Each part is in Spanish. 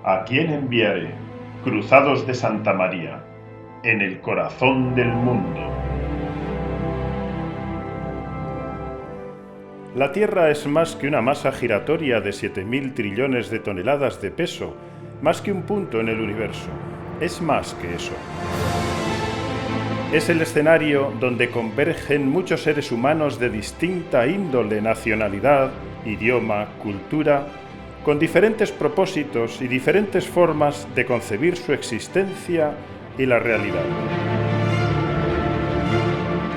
¿A quién enviaré? Cruzados de Santa María, en el corazón del mundo. La Tierra es más que una masa giratoria de 7.000 trillones de toneladas de peso, más que un punto en el universo. Es más que eso. Es el escenario donde convergen muchos seres humanos de distinta índole, nacionalidad, idioma, cultura, con diferentes propósitos y diferentes formas de concebir su existencia y la realidad.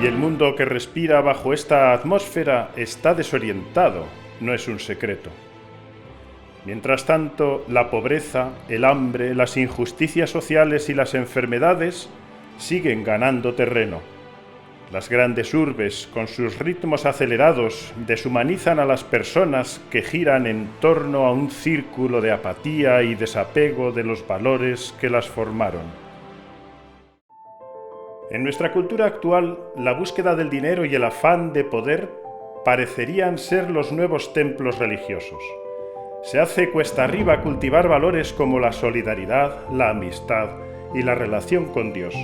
Y el mundo que respira bajo esta atmósfera está desorientado, no es un secreto. Mientras tanto, la pobreza, el hambre, las injusticias sociales y las enfermedades siguen ganando terreno. Las grandes urbes, con sus ritmos acelerados, deshumanizan a las personas que giran en torno a un círculo de apatía y desapego de los valores que las formaron. En nuestra cultura actual, la búsqueda del dinero y el afán de poder parecerían ser los nuevos templos religiosos. Se hace cuesta arriba cultivar valores como la solidaridad, la amistad y la relación con Dios.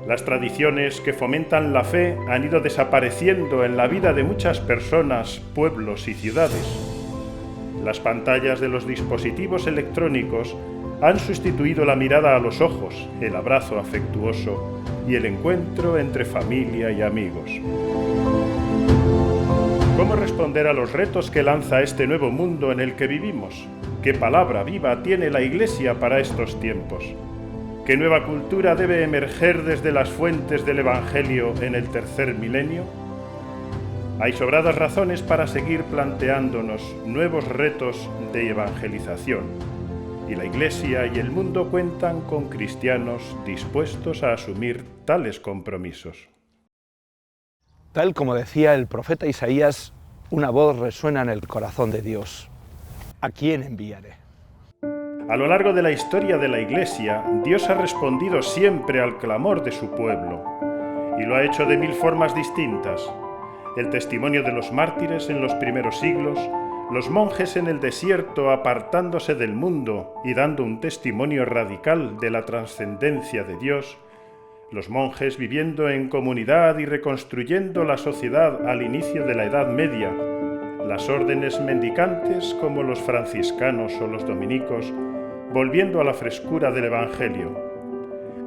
Las tradiciones que fomentan la fe han ido desapareciendo en la vida de muchas personas, pueblos y ciudades. Las pantallas de los dispositivos electrónicos han sustituido la mirada a los ojos, el abrazo afectuoso y el encuentro entre familia y amigos. ¿Cómo responder a los retos que lanza este nuevo mundo en el que vivimos? ¿Qué palabra viva tiene la Iglesia para estos tiempos? ¿Qué nueva cultura debe emerger desde las fuentes del Evangelio en el tercer milenio? Hay sobradas razones para seguir planteándonos nuevos retos de evangelización, y la Iglesia y el mundo cuentan con cristianos dispuestos a asumir tales compromisos. Tal como decía el profeta Isaías, una voz resuena en el corazón de Dios. ¿A quién enviaré? A lo largo de la historia de la Iglesia, Dios ha respondido siempre al clamor de su pueblo, y lo ha hecho de 1000 formas distintas. El testimonio de los mártires en los primeros siglos, los monjes en el desierto apartándose del mundo y dando un testimonio radical de la trascendencia de Dios, los monjes viviendo en comunidad y reconstruyendo la sociedad al inicio de la Edad Media, las órdenes mendicantes como los franciscanos o los dominicos, volviendo a la frescura del Evangelio,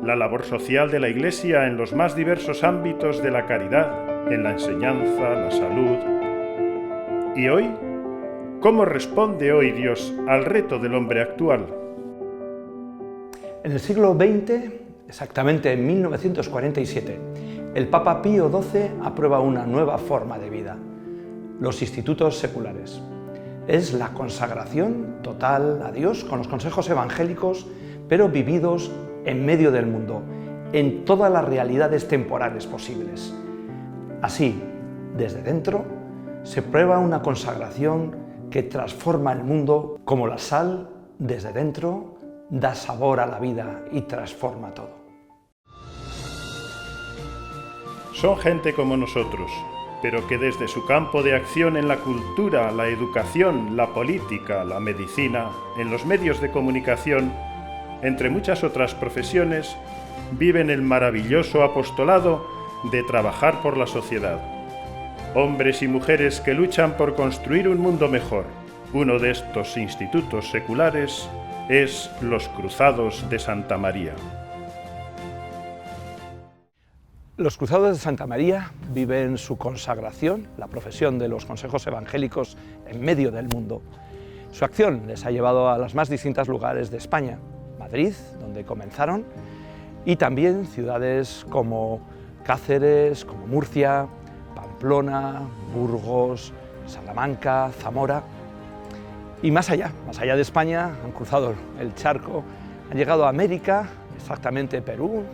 la labor social de la Iglesia en los más diversos ámbitos de la caridad, en la enseñanza, la salud. ¿Y hoy? ¿Cómo responde hoy Dios al reto del hombre actual? En el siglo XX, exactamente en 1947, el Papa Pío XII aprueba una nueva forma de vida, los institutos seculares. Es la consagración total a Dios con los consejos evangélicos, pero vividos en medio del mundo, en todas las realidades temporales posibles. Así, desde dentro, se prueba una consagración que transforma el mundo como la sal, desde dentro, da sabor a la vida y transforma todo. Son gente como nosotros, pero que desde su campo de acción en la cultura, la educación, la política, la medicina, en los medios de comunicación, entre muchas otras profesiones, viven el maravilloso apostolado de trabajar por la sociedad. Hombres y mujeres que luchan por construir un mundo mejor. Uno de estos institutos seculares es los Cruzados de Santa María. Los Cruzados de Santa María viven su consagración, la profesión de los consejos evangélicos en medio del mundo. Su acción les ha llevado a los más distintos lugares de España, Madrid, donde comenzaron, y también ciudades como Cáceres, como Murcia, Pamplona, Burgos, Salamanca, Zamora. Y más allá de España, han cruzado el charco, han llegado a América, exactamente Perú,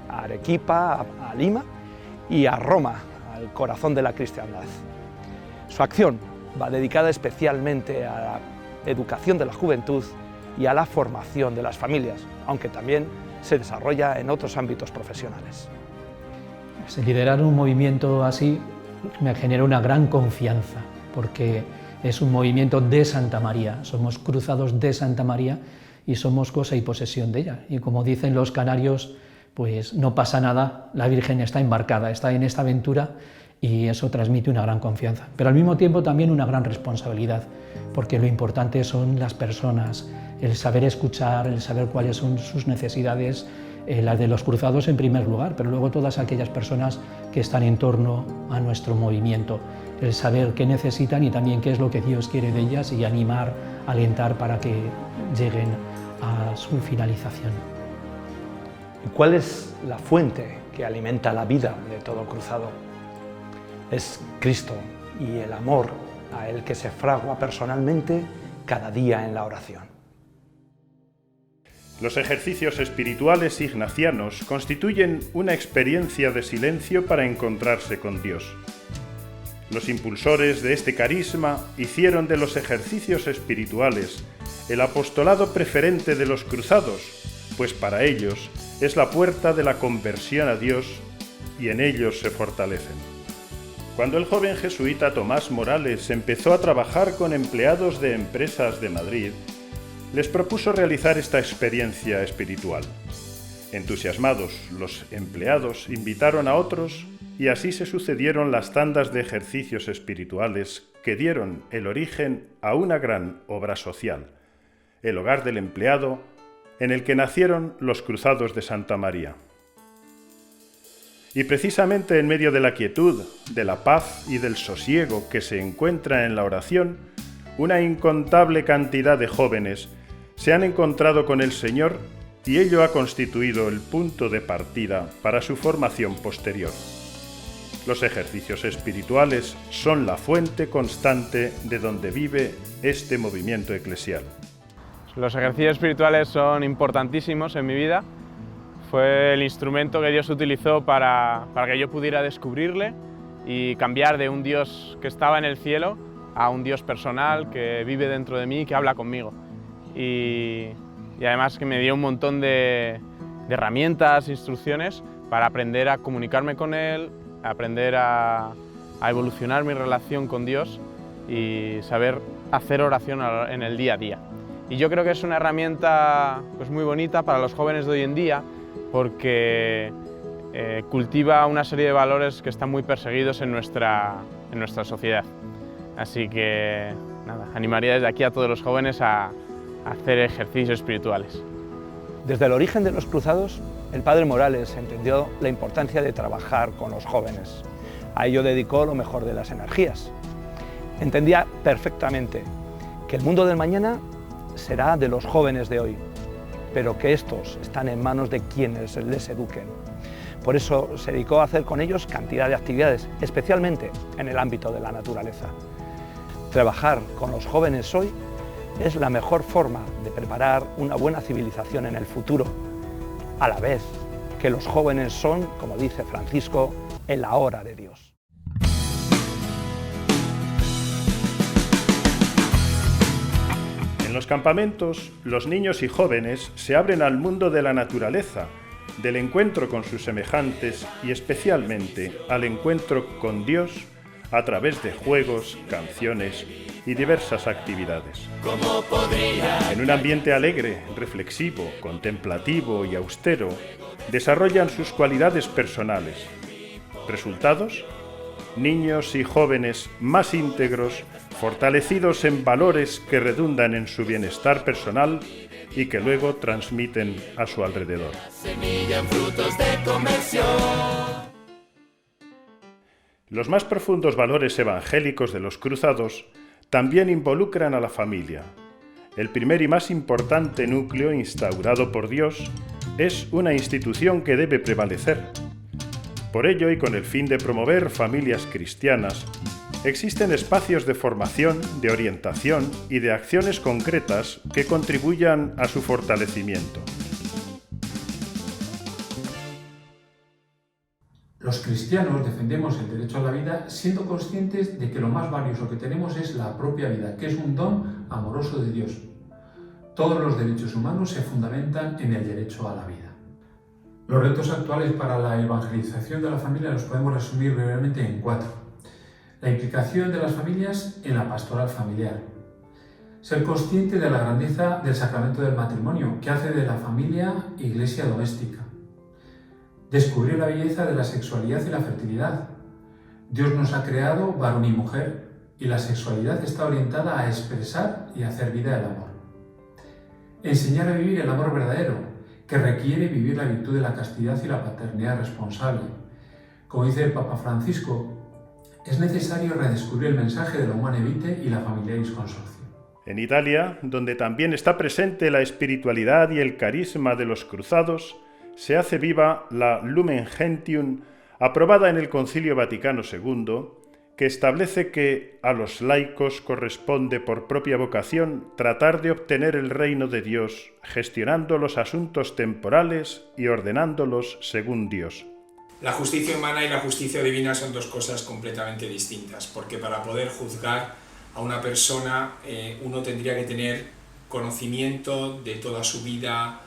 a Arequipa, a Lima y a Roma, al corazón de la cristiandad. Su acción va dedicada especialmente a la educación de la juventud y a la formación de las familias, aunque también se desarrolla en otros ámbitos profesionales. Liderar un movimiento así me genera una gran confianza, porque es un movimiento de Santa María, somos Cruzados de Santa María y somos cosa y posesión de ella. Y como dicen los canarios, pues no pasa nada, la Virgen está embarcada, está en esta aventura y eso transmite una gran confianza. Pero al mismo tiempo también una gran responsabilidad, porque lo importante son las personas, el saber escuchar, el saber cuáles son sus necesidades, las de los cruzados en primer lugar, pero luego todas aquellas personas que están en torno a nuestro movimiento, el saber qué necesitan y también qué es lo que Dios quiere de ellas y animar, alentar para que lleguen a su finalización. ¿Y cuál es la fuente que alimenta la vida de todo cruzado? Es Cristo y el amor a Él que se fragua personalmente cada día en la oración. Los ejercicios espirituales ignacianos constituyen una experiencia de silencio para encontrarse con Dios. Los impulsores de este carisma hicieron de los ejercicios espirituales el apostolado preferente de los cruzados, pues para ellos es la puerta de la conversión a Dios y en ellos se fortalecen. Cuando el joven jesuita Tomás Morales empezó a trabajar con empleados de empresas de Madrid, les propuso realizar esta experiencia espiritual. Entusiasmados, los empleados invitaron a otros y así se sucedieron las tandas de ejercicios espirituales que dieron el origen a una gran obra social, el hogar del empleado, en el que nacieron los Cruzados de Santa María. Y precisamente en medio de la quietud, de la paz y del sosiego que se encuentra en la oración, una incontable cantidad de jóvenes se han encontrado con el Señor y ello ha constituido el punto de partida para su formación posterior. Los ejercicios espirituales son la fuente constante de donde vive este movimiento eclesial. Los ejercicios espirituales son importantísimos en mi vida. Fue el instrumento que Dios utilizó para que yo pudiera descubrirle y cambiar de un Dios que estaba en el cielo a un Dios personal que vive dentro de mí y que habla conmigo. Y además que me dio un montón de herramientas, instrucciones para aprender a comunicarme con Él, aprender a evolucionar mi relación con Dios y saber hacer oración en el día a día. Y yo creo que es una herramienta pues, muy bonita para los jóvenes de hoy en día porque cultiva una serie de valores que están muy perseguidos en nuestra sociedad. Así que nada, animaría desde aquí a todos los jóvenes a hacer ejercicios espirituales. Desde el origen de los cruzados, el padre Morales entendió la importancia de trabajar con los jóvenes. A ello dedicó lo mejor de las energías. Entendía perfectamente que el mundo del mañana será de los jóvenes de hoy, pero que estos están en manos de quienes les eduquen. Por eso se dedicó a hacer con ellos cantidad de actividades, especialmente en el ámbito de la naturaleza. Trabajar con los jóvenes hoy es la mejor forma de preparar una buena civilización en el futuro, a la vez que los jóvenes son, como dice Francisco, el ahora de Dios. En los campamentos, los niños y jóvenes se abren al mundo de la naturaleza, del encuentro con sus semejantes y especialmente al encuentro con Dios a través de juegos, canciones y diversas actividades. En un ambiente alegre, reflexivo, contemplativo y austero, desarrollan sus cualidades personales. ¿Resultados? Niños y jóvenes más íntegros, fortalecidos en valores que redundan en su bienestar personal y que luego transmiten a su alrededor. Los más profundos valores evangélicos de los cruzados también involucran a la familia. El primer y más importante núcleo instaurado por Dios es una institución que debe prevalecer. Por ello, y con el fin de promover familias cristianas, existen espacios de formación, de orientación y de acciones concretas que contribuyan a su fortalecimiento. Los cristianos defendemos el derecho a la vida siendo conscientes de que lo más valioso que tenemos es la propia vida, que es un don amoroso de Dios. Todos los derechos humanos se fundamentan en el derecho a la vida. Los retos actuales para la evangelización de la familia los podemos resumir brevemente en 4. La implicación de las familias en la pastoral familiar. Ser consciente de la grandeza del sacramento del matrimonio, que hace de la familia iglesia doméstica. Descubrir la belleza de la sexualidad y la fertilidad. Dios nos ha creado varón y mujer, y la sexualidad está orientada a expresar y hacer vida el amor. Enseñar a vivir el amor verdadero, que requiere vivir la virtud de la castidad y la paternidad responsable. Como dice el Papa Francisco, es necesario redescubrir el mensaje de la Humanae Vitae y la Familiaris Consortio. En Italia, donde también está presente la espiritualidad y el carisma de los cruzados, se hace viva la Lumen Gentium, aprobada en el Concilio Vaticano II, que establece que a los laicos corresponde por propia vocación tratar de obtener el reino de Dios, gestionando los asuntos temporales y ordenándolos según Dios. La justicia humana y la justicia divina son dos cosas completamente distintas, porque para poder juzgar a una persona uno tendría que tener conocimiento de toda su vida,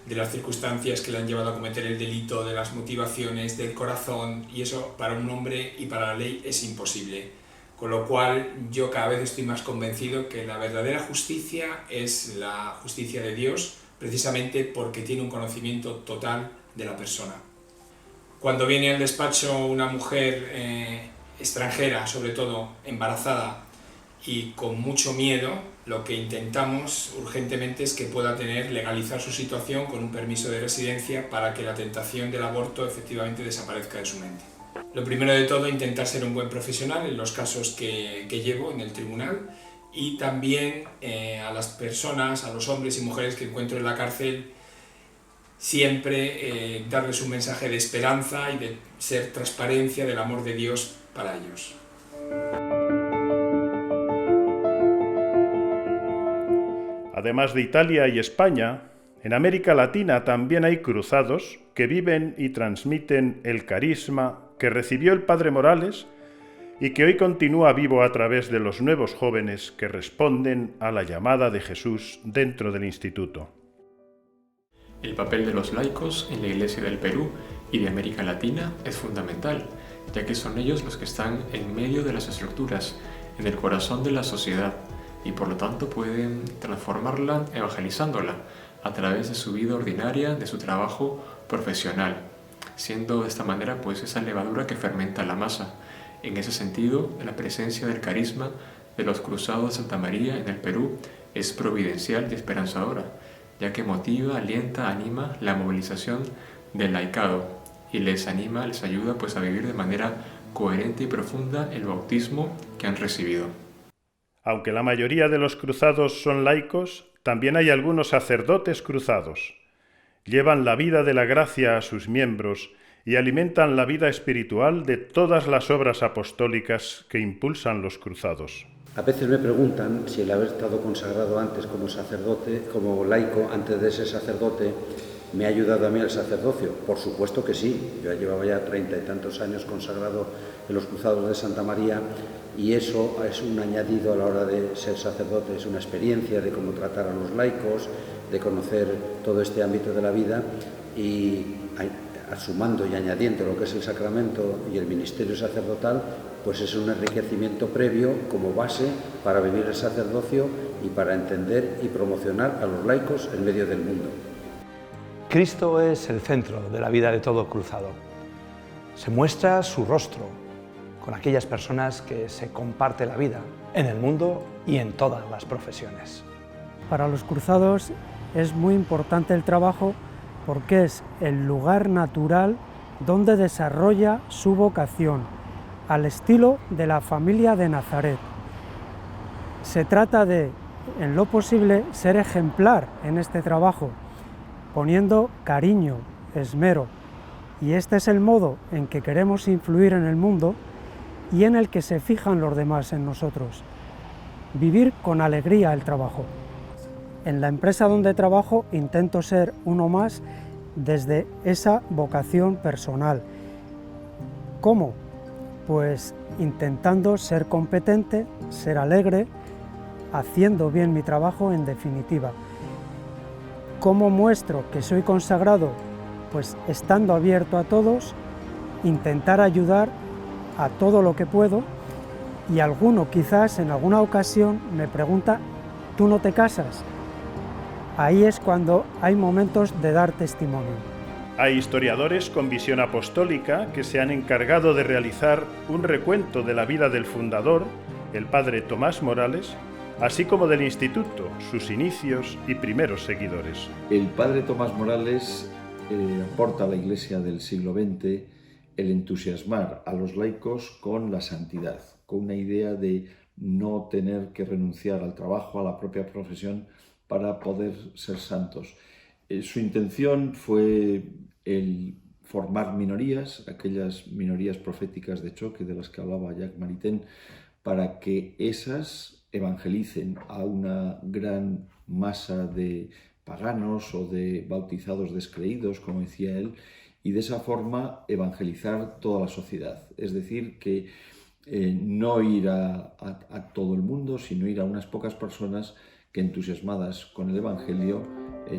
de las circunstancias que le han llevado a cometer el delito, de las motivaciones, del corazón, y eso para un hombre y para la ley es imposible. Con lo cual yo cada vez estoy más convencido que la verdadera justicia es la justicia de Dios, precisamente porque tiene un conocimiento total de la persona. Cuando viene al despacho una mujer extranjera, sobre todo embarazada, y con mucho miedo, lo que intentamos urgentemente es que pueda legalizar su situación con un permiso de residencia para que la tentación del aborto efectivamente desaparezca de su mente. Lo primero de todo, intentar ser un buen profesional en los casos que llevo en el tribunal, y también a las personas, a los hombres y mujeres que encuentro en la cárcel, siempre darles un mensaje de esperanza y de ser transparencia del amor de Dios para ellos. Además de Italia y España, en América Latina también hay cruzados que viven y transmiten el carisma que recibió el Padre Morales y que hoy continúa vivo a través de los nuevos jóvenes que responden a la llamada de Jesús dentro del instituto. El papel de los laicos en la Iglesia del Perú y de América Latina es fundamental, ya que son ellos los que están en medio de las estructuras, en el corazón de la sociedad, y por lo tanto pueden transformarla evangelizándola a través de su vida ordinaria, de su trabajo profesional, siendo de esta manera pues esa levadura que fermenta la masa. En ese sentido, la presencia del carisma de los cruzados de Santa María en el Perú es providencial y esperanzadora, ya que motiva, alienta, anima la movilización del laicado y les ayuda pues a vivir de manera coherente y profunda el bautismo que han recibido. Aunque la mayoría de los cruzados son laicos, también hay algunos sacerdotes cruzados. Llevan la vida de la gracia a sus miembros y alimentan la vida espiritual de todas las obras apostólicas que impulsan los cruzados. A veces me preguntan si el haber estado consagrado antes como sacerdote, como laico, antes de ser sacerdote, me ha ayudado a mí el sacerdocio. Por supuesto que sí. Yo llevaba ya 30 y tantos años consagrado en los cruzados de Santa María, y eso es un añadido a la hora de ser sacerdote, es una experiencia de cómo tratar a los laicos, de conocer todo este ámbito de la vida, y sumando y añadiendo lo que es el sacramento y el ministerio sacerdotal, pues es un enriquecimiento previo como base para vivir el sacerdocio y para entender y promocionar a los laicos en medio del mundo. Cristo es el centro de la vida de todo cruzado. Se muestra su rostro con aquellas personas que se comparte la vida en el mundo y en todas las profesiones. Para los cruzados es muy importante el trabajo porque es el lugar natural donde desarrolla su vocación, al estilo de la familia de Nazaret. Se trata de, en lo posible, ser ejemplar en este trabajo, poniendo cariño, esmero, y este es el modo en que queremos influir en el mundo y en el que se fijan los demás en nosotros. Vivir con alegría el trabajo. En la empresa donde trabajo intento ser uno más desde esa vocación personal. ¿Cómo? Pues intentando ser competente, ser alegre, haciendo bien mi trabajo en definitiva. ¿Cómo muestro que soy consagrado? Pues estando abierto a todos, intentar ayudar a todo lo que puedo, y alguno quizás en alguna ocasión me pregunta ¿Tú no te casas? Ahí es cuando hay momentos de dar testimonio. Hay historiadores con visión apostólica que se han encargado de realizar un recuento de la vida del fundador, el padre Tomás Morales, así como del instituto, sus inicios y primeros seguidores. El padre Tomás Morales aporta a la Iglesia del siglo XX el entusiasmar a los laicos con la santidad, con una idea de no tener que renunciar al trabajo, a la propia profesión, para poder ser santos. Su intención fue el formar minorías, aquellas minorías proféticas de choque de las que hablaba Jacques Maritain, para que esas evangelicen a una gran masa de paganos o de bautizados descreídos, como decía él, y de esa forma evangelizar toda la sociedad. Es decir, que no ir a todo el mundo, sino ir a unas pocas personas que, entusiasmadas con el Evangelio,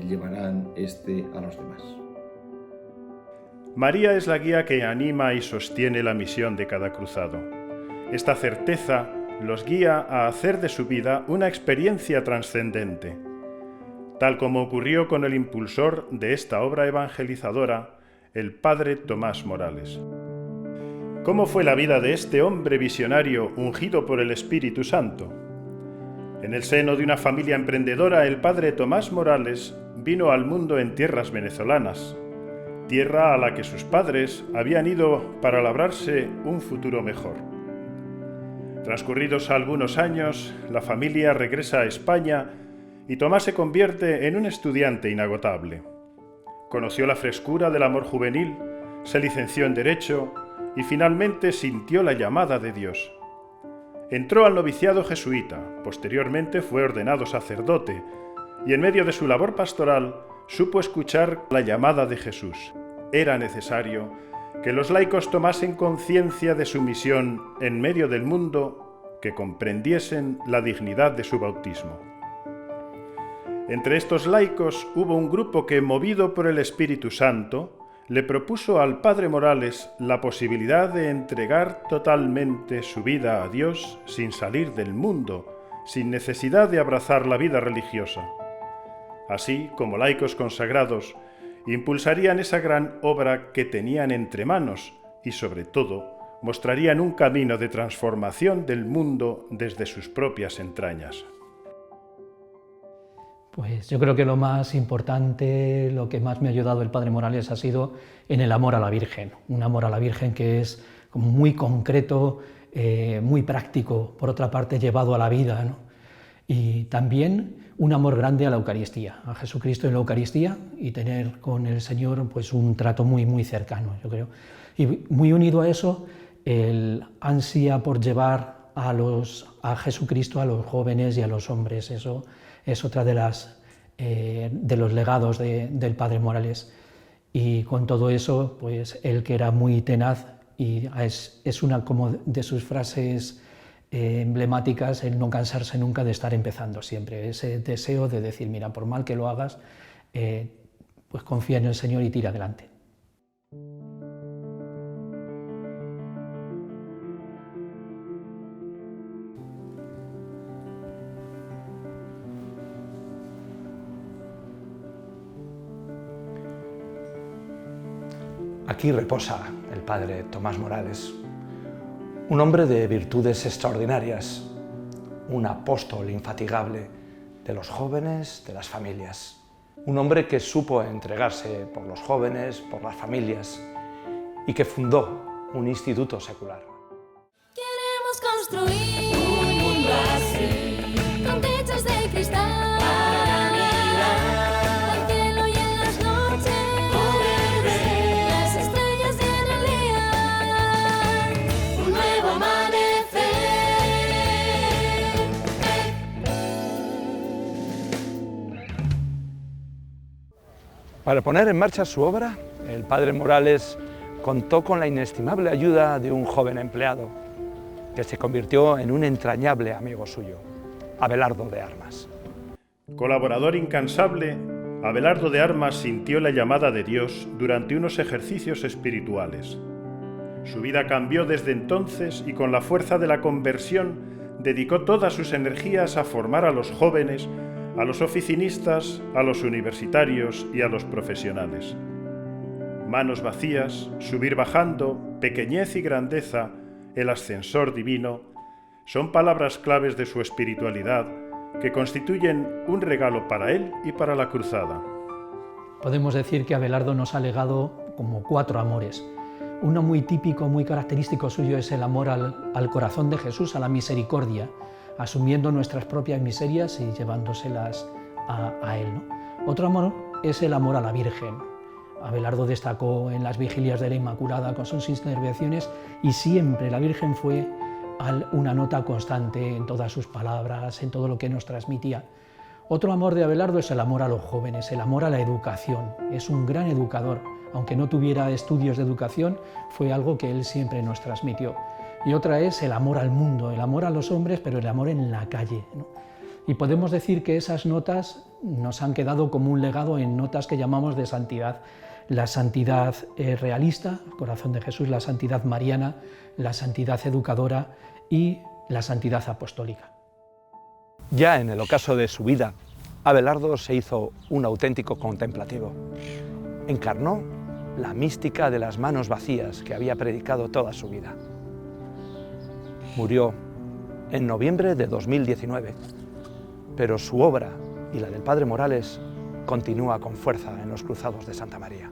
llevarán a los demás. María es la guía que anima y sostiene la misión de cada cruzado. Esta certeza los guía a hacer de su vida una experiencia trascendente, tal como ocurrió con el impulsor de esta obra evangelizadora, el padre Tomás Morales. ¿Cómo fue la vida de este hombre visionario ungido por el Espíritu Santo? En el seno de una familia emprendedora, el padre Tomás Morales vino al mundo en tierras venezolanas, tierra a la que sus padres habían ido para labrarse un futuro mejor. Transcurridos algunos años, la familia regresa a España y Tomás se convierte en un estudiante inagotable. Conoció la frescura del amor juvenil, se licenció en Derecho y finalmente sintió la llamada de Dios. Entró al noviciado jesuita, posteriormente fue ordenado sacerdote y en medio de su labor pastoral supo escuchar la llamada de Jesús. Era necesario que los laicos tomasen conciencia de su misión en medio del mundo, que comprendiesen la dignidad de su bautismo. Entre estos laicos hubo un grupo que, movido por el Espíritu Santo, le propuso al padre Morales la posibilidad de entregar totalmente su vida a Dios sin salir del mundo, sin necesidad de abrazar la vida religiosa. Así, como laicos consagrados, impulsarían esa gran obra que tenían entre manos y, sobre todo, mostrarían un camino de transformación del mundo desde sus propias entrañas. Pues yo creo que lo más importante, lo que más me ha ayudado el padre Morales ha sido en el amor a la Virgen. Un amor a la Virgen que es como muy concreto, muy práctico, por otra parte llevado a la vida, ¿no? Y también un amor grande a la Eucaristía, a Jesucristo en la Eucaristía, y tener con el Señor pues un trato muy, muy cercano, yo creo. Y muy unido a eso, el ansia por llevar a Jesucristo a los jóvenes y a los hombres. Eso es otra de los legados del padre Morales. Y con todo eso, pues él, que era muy tenaz, y es una como de sus frases emblemáticas, el no cansarse nunca de estar empezando siempre, ese deseo de decir, mira, por mal que lo hagas, pues confía en el Señor y tira adelante. Aquí reposa el padre Tomás Morales, un hombre de virtudes extraordinarias, un apóstol infatigable de los jóvenes, de las familias, un hombre que supo entregarse por los jóvenes, por las familias, y que fundó un instituto secular. Queremos construir un mundo así, con techos de cristal. Para poner en marcha su obra, el padre Morales contó con la inestimable ayuda de un joven empleado, que se convirtió en un entrañable amigo suyo, Abelardo de Armas. Colaborador incansable, Abelardo de Armas sintió la llamada de Dios durante unos ejercicios espirituales. Su vida cambió desde entonces y con la fuerza de la conversión dedicó todas sus energías a formar a los jóvenes, a los oficinistas, a los universitarios y a los profesionales. Manos vacías, subir bajando, pequeñez y grandeza, el ascensor divino, son palabras claves de su espiritualidad que constituyen un regalo para él y para la cruzada. Podemos decir que Abelardo nos ha legado como 4 amores. Uno muy típico, muy característico suyo es el amor al corazón de Jesús, a la misericordia, asumiendo nuestras propias miserias y llevándoselas a Él, ¿no? Otro amor es el amor a la Virgen. Abelardo destacó en las vigilias de la Inmaculada con sus intervenciones y siempre la Virgen fue una nota constante en todas sus palabras, en todo lo que nos transmitía. Otro amor de Abelardo es el amor a los jóvenes, el amor a la educación. Es un gran educador, aunque no tuviera estudios de educación, fue algo que él siempre nos transmitió. Y otra es el amor al mundo, el amor a los hombres, pero el amor en la calle, ¿no? Y podemos decir que esas notas nos han quedado como un legado en notas que llamamos de santidad. La santidad realista, el corazón de Jesús, la santidad mariana, la santidad educadora y la santidad apostólica. Ya en el ocaso de su vida, Abelardo se hizo un auténtico contemplativo. Encarnó la mística de las manos vacías que había predicado toda su vida. Murió en noviembre de 2019, pero su obra y la del Padre Morales continúa con fuerza en los Cruzados de Santa María.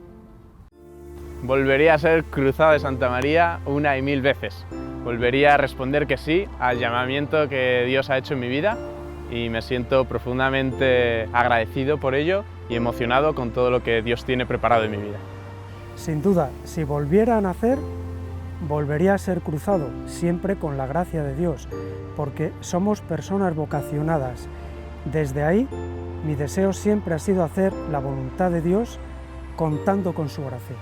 Volvería a ser cruzado de Santa María 1 y 1000 veces. Volvería a responder que sí al llamamiento que Dios ha hecho en mi vida y me siento profundamente agradecido por ello y emocionado con todo lo que Dios tiene preparado en mi vida. Sin duda, si volviera a nacer, volvería a ser cruzado, siempre con la gracia de Dios, porque somos personas vocacionadas. Desde ahí, mi deseo siempre ha sido hacer la voluntad de Dios contando con su gracia.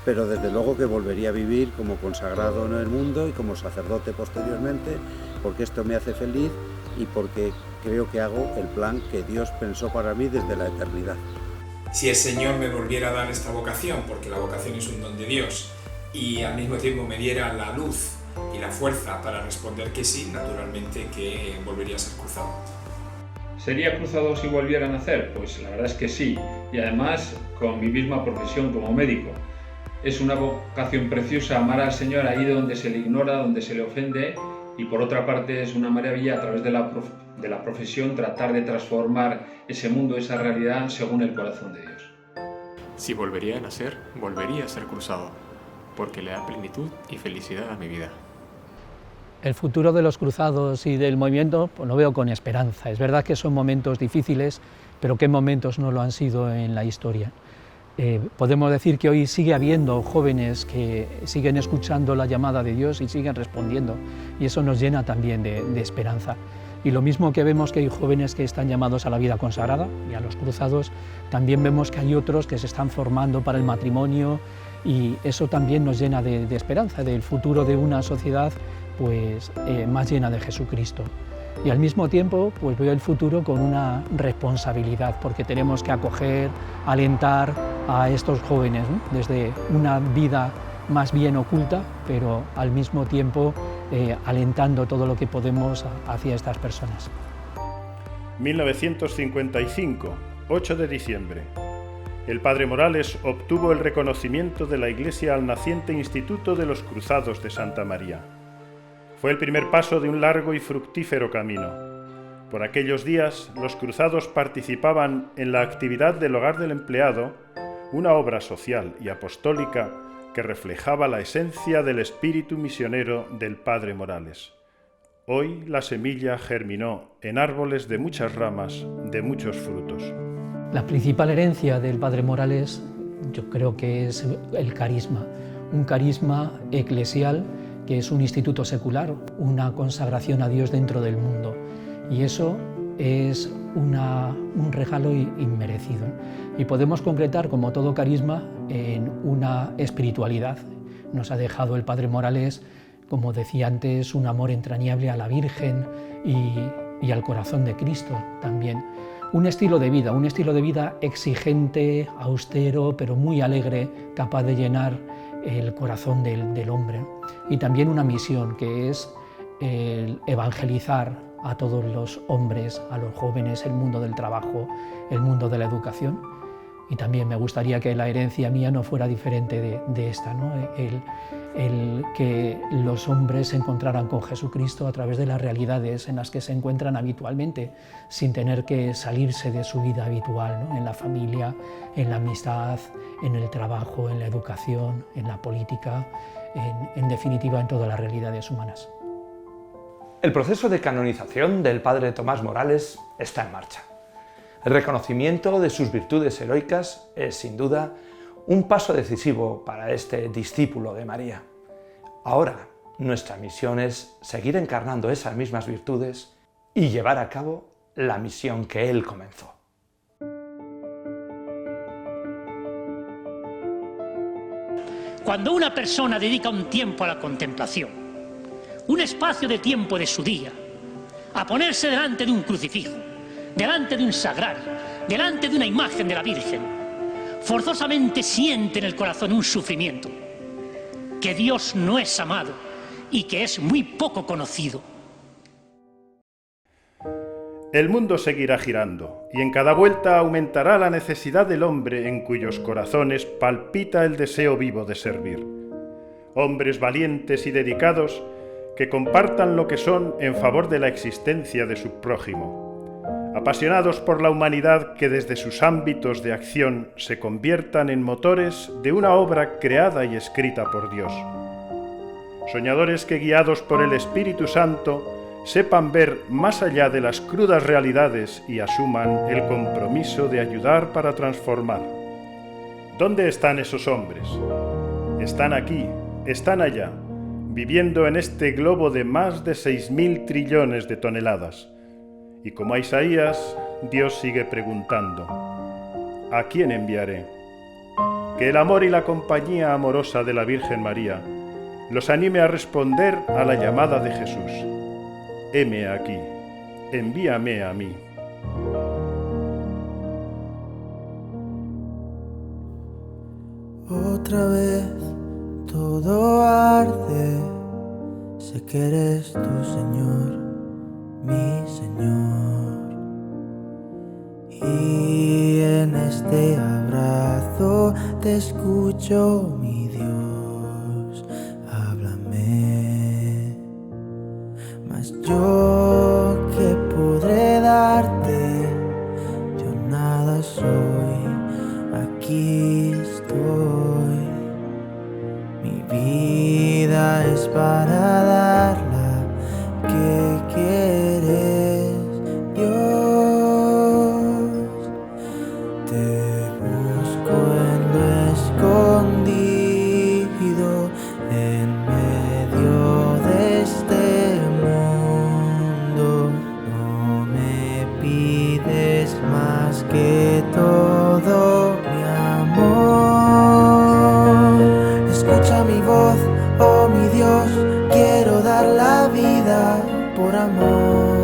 Pero desde luego que volvería a vivir como consagrado en el mundo y como sacerdote posteriormente, porque esto me hace feliz y porque creo que hago el plan que Dios pensó para mí desde la eternidad. Si el Señor me volviera a dar esta vocación, porque la vocación es un don de Dios, y al mismo tiempo me diera la luz y la fuerza para responder que sí, naturalmente que volvería a ser cruzado. ¿Sería cruzado si volviera a nacer? Pues la verdad es que sí, y además con mi misma profesión como médico. Es una vocación preciosa amar al Señor ahí donde se le ignora, donde se le ofende, y por otra parte es una maravilla a través de la profesión tratar de transformar ese mundo, esa realidad según el corazón de Dios. Si volvería a nacer, volvería a ser cruzado, porque le da plenitud y felicidad a mi vida. El futuro de los cruzados y del movimiento pues lo veo con esperanza. Es verdad que son momentos difíciles, pero ¿qué momentos no lo han sido en la historia? Podemos decir que hoy sigue habiendo jóvenes que siguen escuchando la llamada de Dios y siguen respondiendo, y eso nos llena también de esperanza. Y lo mismo que vemos que hay jóvenes que están llamados a la vida consagrada y a los cruzados, también vemos que hay otros que se están formando para el matrimonio, y eso también nos llena de esperanza, del futuro de una sociedad pues, más llena de Jesucristo. Y al mismo tiempo pues veo el futuro con una responsabilidad, porque tenemos que acoger, alentar a estos jóvenes, ¿no? Desde una vida más bien oculta, pero al mismo tiempo alentando todo lo que podemos hacia estas personas. 1955, 8 de diciembre. El Padre Morales obtuvo el reconocimiento de la Iglesia al naciente Instituto de los Cruzados de Santa María. Fue el primer paso de un largo y fructífero camino. Por aquellos días, los cruzados participaban en la actividad del Hogar del Empleado, una obra social y apostólica que reflejaba la esencia del espíritu misionero del Padre Morales. Hoy la semilla germinó en árboles de muchas ramas, de muchos frutos. La principal herencia del Padre Morales yo creo que es el carisma, un carisma eclesial que es un instituto secular, una consagración a Dios dentro del mundo. Y eso es un regalo inmerecido. Y podemos concretar, como todo carisma, en una espiritualidad. Nos ha dejado el Padre Morales, como decía antes, un amor entrañable a la Virgen y al corazón de Cristo también. Un estilo de vida exigente, austero, pero muy alegre, capaz de llenar el corazón del hombre. Y también una misión, que es el evangelizar a todos los hombres, a los jóvenes, el mundo del trabajo, el mundo de la educación. Y también me gustaría que la herencia mía no fuera diferente de esta, ¿no? El que los hombres se encontraran con Jesucristo a través de las realidades en las que se encuentran habitualmente, sin tener que salirse de su vida habitual, ¿no? En la familia, en la amistad, en el trabajo, en la educación, en la política, en definitiva en todas las realidades humanas. El proceso de canonización del padre Tomás Morales está en marcha. El reconocimiento de sus virtudes heroicas es, sin duda, un paso decisivo para este discípulo de María. Ahora, nuestra misión es seguir encarnando esas mismas virtudes y llevar a cabo la misión que él comenzó. Cuando una persona dedica un tiempo a la contemplación, un espacio de tiempo de su día, a ponerse delante de un crucifijo, delante de un sagrario, delante de una imagen de la Virgen, forzosamente siente en el corazón un sufrimiento, que Dios no es amado y que es muy poco conocido. El mundo seguirá girando, y en cada vuelta aumentará la necesidad del hombre en cuyos corazones palpita el deseo vivo de servir. Hombres valientes y dedicados que compartan lo que son en favor de la existencia de su prójimo. Apasionados por la humanidad que desde sus ámbitos de acción se conviertan en motores de una obra creada y escrita por Dios. Soñadores que, guiados por el Espíritu Santo, sepan ver más allá de las crudas realidades y asuman el compromiso de ayudar para transformar. ¿Dónde están esos hombres? Están aquí, están allá, viviendo en este globo de más de 6.000 trillones de toneladas. Y como a Isaías, Dios sigue preguntando: ¿a quién enviaré? Que el amor y la compañía amorosa de la Virgen María los anime a responder a la llamada de Jesús: heme aquí, envíame a mí. Otra vez todo arde, sé que eres tú, Señor, mi Señor, y en este abrazo te escucho, mi Dios, háblame. Mas yo que podré darte, yo nada soy, aquí estoy, mi vida es para darla. ¿Qué quieres, Dios? Te busco en lo escondido, en medio de este mundo. No me pides más que todo, mi amor. Escucha mi voz, oh mi Dios, quiero dar la vida por amor.